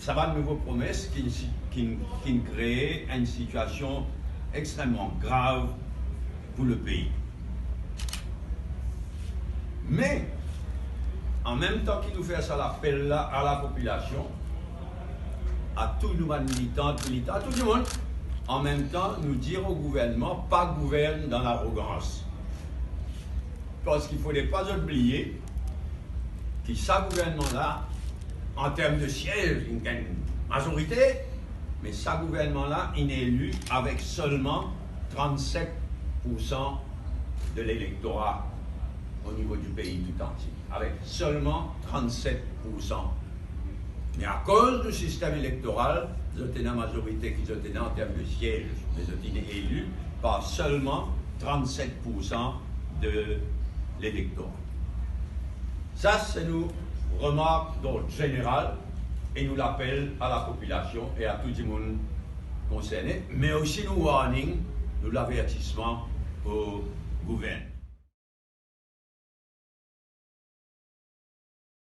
ça va de nouveau promesses qui créent une situation extrêmement grave pour le pays. Mais, en même temps qu'il nous fait ça l'appel à la population, à tous nous militants, à tout le monde, en même temps nous dire au gouvernement, pas gouverne dans l'arrogance. Parce qu'il ne faudrait pas oublier que ce gouvernement-là, en termes de sièges, il a une majorité, mais ce gouvernement-là, il est élu avec seulement 37% de l'électorat au niveau du pays tout entier. Avec seulement 37%. Mais à cause du système électoral, ils ont une majorité qu'ils ont en termes de sièges, mais ils ont été élus par seulement 37% de l'électorat. Ça, c'est nous remarque d'ordre général et nous l'appel à la population et à tout le monde concerné, mais aussi nous warning, nous l'avertissement au gouvernement.